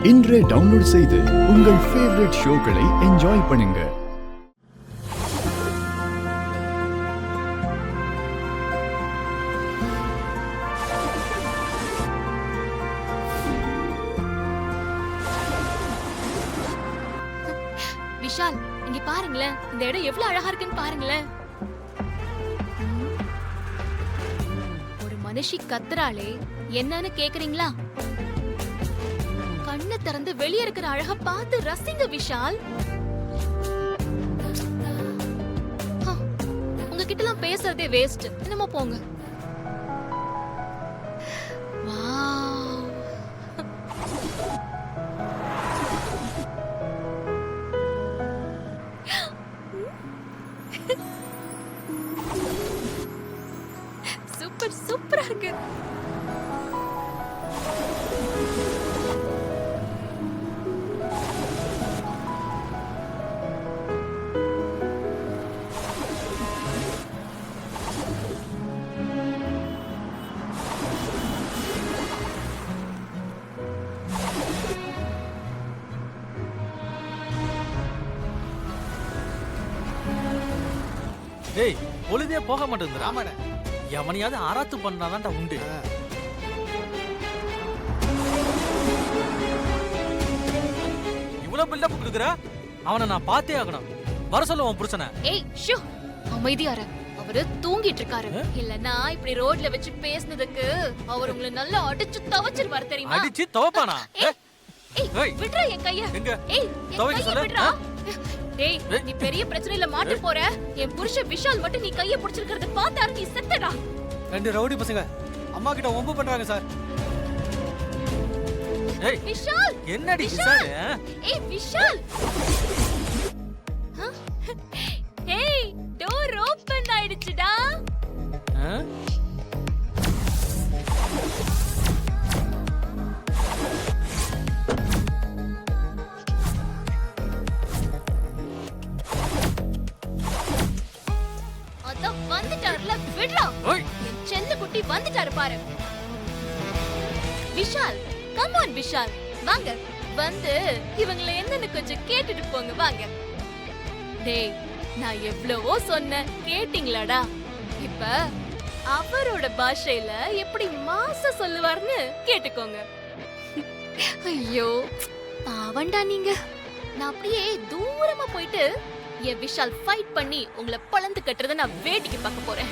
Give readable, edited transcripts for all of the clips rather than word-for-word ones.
இன்றே டவுன்லோட் செய்து உங்கள் ஃபேவரட் ஷோக்களை என்ஜாய் பண்ணுங்க. விஷால், இங்க பாருங்களேன், இந்த இடம் எவ்வளவு அழகா இருக்குன்னு பாருங்களேன். ஒரு மனுஷி கத்துறாளே, என்னன்னு கேக்குறீங்களா? கண்ணை திறந்து வெளியே இருக்கிற அழக பார்த்து ரசிங்க விஷால். உங்ககிட்ட எல்லாம் பேசுறதே வேஸ்ட். என்னமோ போங்க. வாவ், சூப்பர் சூப்பரா இருக்கு. டேய், பொழுதே போக மாட்டேங்குது. ஆமாடா, எவனையாவது ஆராத்து பண்ணாதான்டா உண்டு. இவ்வளவு பில்டப் கொடுக்குற, அவனை நான் பார்த்தே ஆகணும். வர சொல்ல உன் புருஷனை. ஏய் ஷூ, அமைதியார. அவரு தூங்கிட்டு இருக்காரு. இல்லனா இப்படி ரோட்ல வச்சு பேசினதுக்கு அவர் உங்களை நல்லா அடிச்சு தவச்சிருவாரு தெரியுமா? அடிச்சு தவப்பானா? ஏய் விட்றா என் கைய. எங்க? ஏய் தவக்க சொல்ல. விட்றா. டேய், நீ பெரிய பிரச்சனையில மாட்டி போற. என் புருஷன் விஷால் மட்டும் நீ கைய பிடிச்சிருக்கிறத பார்த்தாரு நீ செத்தடா. ரெண்டு ரவுடி பசங்க அம்மா கிட்ட ஒம்பு பண்றாங்க சார். ஏய் விஷால், என்னடி விஷால்? ஏய் விஷால். ஏய், டோர் ஓபன் ஆயிடுச்சுடா. அதான் வந்துட்டாருல, விட்றா. என் செல்ல குட்டி வந்துட்டாரு பாரு. விஷால், கம் ஆன் விஷால், வாங்க. வந்து இவங்களை என்னன்னு கொஞ்சம் கேட்டுட்டு போங்க, வாங்க. டேய், நான் எவ்வளவோ சொன்னேன், கேட்டிங்களாடா? இப்ப அவரோட பாஷையில எப்படி மாச சொல்லுவார்னு கேட்டுக்கோங்க. ஐயோ பாவண்டா நீங்க. நான் அப்படியே தூரமா போயிட்டு என் விஷால் ஃபைட் பண்ணி உங்களை பழந்து கட்டுறத நான் வேடிக்கை பார்க்க போறேன்.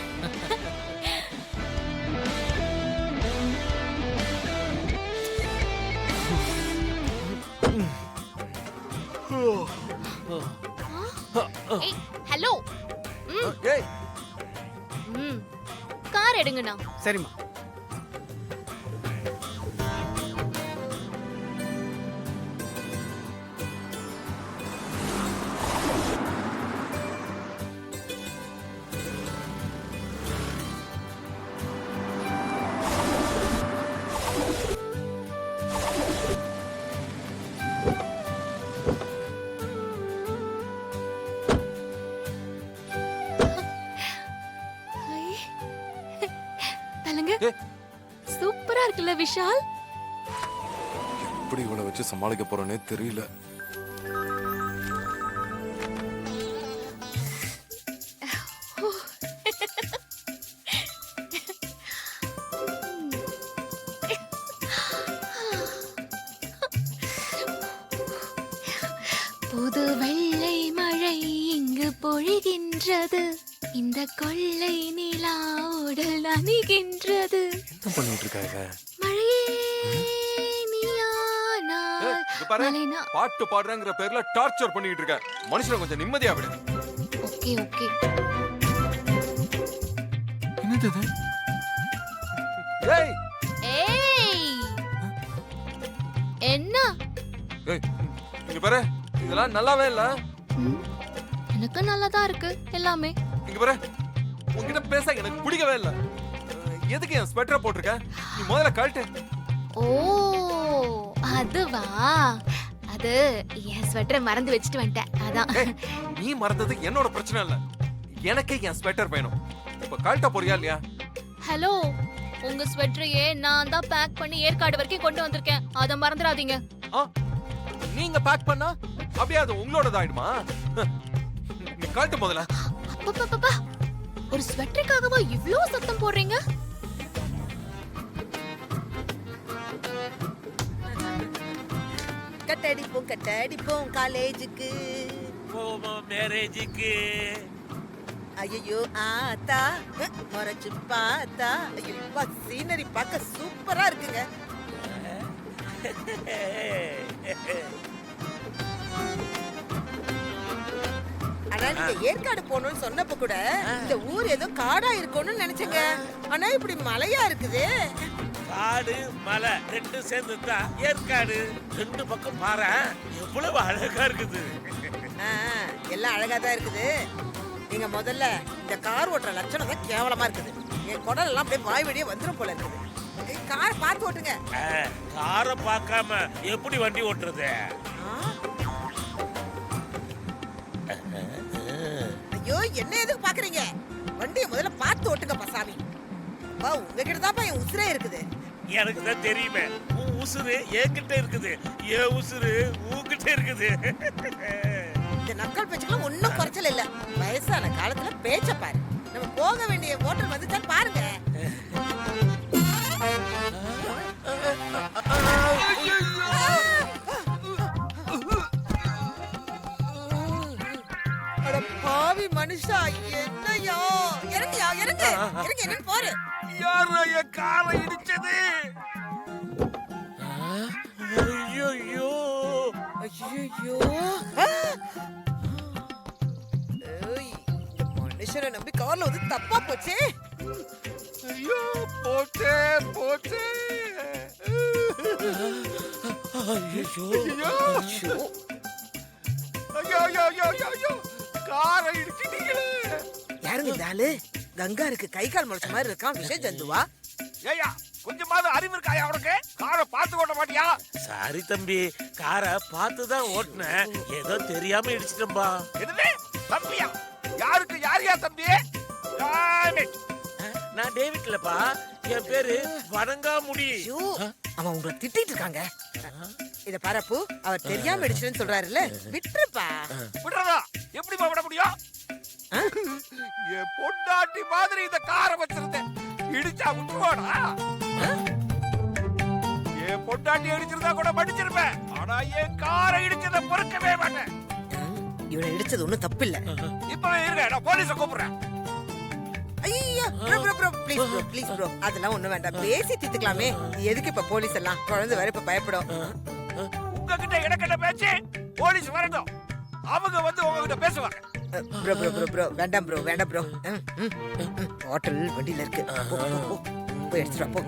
ஏய் ஹலோ. ஏய், கார் எடுங்கண்ணா. சரிம்மா. தலங்க சூப்பரா இருக்குல்ல விஷால்? எப்படி இவளை வச்சு சமாளிக்க போறேனே தெரியல. புது வெள்ளை மழை இங்கு பொழிகின்றது, இந்த கொள்ளை நிலா உடல் நனைகின்றது. என்ன பண்ணிட்டு இருக்காங்க? மழையே நீயானால் மலைனா. பாட்டு பாடுறேங்கிற பேர்ல டார்ச்சர் பண்ணிட்டு இருக்க. மனுஷனை கொஞ்சம் நிம்மதியா விடு. Okay okay. என்னது இது? ஏய் ஏய், என்ன? ஏய், இங்க பாரு, இதெல்லாம் நல்லாவே இல்ல. எனக்கு நல்லாதான் இருக்கு எல்லாமே. இங்க பாரு, உன்கிட்ட பேச எனக்கு பிடிக்கவே இல்ல. எதுக்கு என் ஸ்வெட்டர் போட்டிருக்க? நீ முதல்ல கழட்டு. ஓ அதுவா? அது என் ஸ்வெட்டரை மறந்து வச்சுட்டு வந்துட்டேன், அதான். நீ மறந்தது என்னோட பிரச்சனை இல்ல. எனக்கு என் ஸ்வெட்டர் வேணும். இப்ப கழட்ட போறியா இல்லையா? ஹலோ, உங்க ஸ்வெட்டரையே நான் தான் பேக் பண்ணி ஏற்காடு வரைக்கும் கொண்டு வந்திருக்கேன், அத மறந்துடாதீங்க. நீங்க பேக் பண்ணா அப்படியே அது உங்களோடது ஆயிடுமா? நீ கழட்டு முதல்ல. அப்பப்பப்பா, ஒரு ஸ்வெட்டருக்காகவா இவ்ளோ சத்தம் போடுறீங்க? கட்டடிப்போம் காலேஜுக்கு. மேரேஜுக்கு. ஐயோ ஆத்தா முறைச்சு பார்த்தா ஐயோ சீனரி பார்க்க சூப்பரா இருக்குங்க. ஆனா நீங்க ஏற்காடு போகணும்னு சொன்னப்ப கூட இந்த ஊர் ஏதோ காடா இருக்கும்னு நினைச்சேங்க. ஆனா இப்படி மலையா இருக்குது. காடு மலை ரெண்டும் சேர்ந்து தான் ஏற்காடு. ரெண்டு பக்கம் பாரு எவ்வளவு அழகா இருக்குது. எல்லாம் அழகா தான் இருக்குது. நீங்க முதல்ல இந்த கார் ஓட்டுற லட்சணம் தான் கேவலமா இருக்குது. என் குடல் எல்லாம் அப்படியே வாய் வழியே வந்துடும் போல இருக்குது. கார் பார்த்து ஓட்டுங்க. காரை பார்க்காம எப்படி வண்டி ஓட்டுறது? ஐயோ என்ன எதுக்கு பாக்குறீங்க? வண்டியை முதல்ல பார்த்து ஓட்டுங்க பசாமி. அப்பா உங்ககிட்ட தான் என் உசுரே இருக்குது. எனக்கு தான் தெரியுமே, உன் உசுறு என்கிட்ட இருக்குது, என் உசுறு உன்கிட்ட இருக்குது. இந்த நக்கல் பேச்சுக்கெல்லாம் ஒன்னும் குறைச்சல் இல்ல. வயசான காலத்துல பேச்ச பாரு. நம்ம போக வேண்டிய ஹோட்டல் வந்துட்டா பாருங்க. அட பாவி மனுஷா, என்னையா இறங்கியா இறங்க இறங்க என்ன போரு. யாரா என் காரை இடிச்சது? ஐயோ ஐயோ இந்த மனுஷனை நம்பி கார்ல வந்து தப்பா போச்சே. ஐயோ போச்சே போச்சே. ஐயோ ஐயோ ஐயோ ஐயோ காரை இடிச்சிட்டீங்களே. யாருங்க இந்த ஆளு? கங்காருக்கு கை கால் முளைச்ச மாதிரி இருக்கான். விஷ ஜந்துவா? ஏய்யா கொஞ்சமாவது அறிவு இருக்காயா உனக்கு? காரை பார்த்து ஓட்ட மாட்டியா? சாரி தம்பி, காரை பார்த்து தான் ஓட்டுனேன், ஏதோ தெரியாம இடிச்சிட்டேன்பா. என்னது தம்பியா? யாருக்கு யாரையா தம்பி? நான் டேவிட் இல்லப்பா, என் பேரு வணங்காமுடி. ஐயோ, அவன் உங்களை திட்டிட்டு இருக்காங்க. இத பாரப்பு, அவர் தெரியாம இடிச்சுன்னு சொல்றாருல்ல, விட்டுருப்பா. விடுறதா? எப்படி விட முடியும்? என் பொண்டாட்டி மாதிரி இந்த காரை வச்சிருந்தேன், இடிச்சா விட்டுருவாடா? என் பொண்டாட்டி இடிச்சிருந்தா கூட படிச்சிருப்பேன், ஆனா என் காரை இடிச்சதை பொறுக்கவே மாட்டேன். இவனை இடிச்சது ஒண்ணும் தப்பு இல்ல. இப்பவே இருங்க, நான் போலீஸை கூப்பிடுறேன். ஐயா ப்ளீஸ் ப்ரோ, அதெல்லாம் ஒண்ணும் வேண்டாம், பேசி தீர்த்துக்கலாமே. எதுக்கு இப்ப போலீஸ் எல்லாம்? குழந்தை வேற இப்ப பயப்படும். உங்ககிட்ட எனக்கிட்ட பேச்சு, போலீஸ் வரட்டும், அவங்க வந்து உங்ககிட்ட பேசுவாங்க. ப்ரோ வேண்டாம் ப்ரோ. ஹோட்டல் வண்டியில இருக்கு, போய் எடுத்துட்டு வா போ.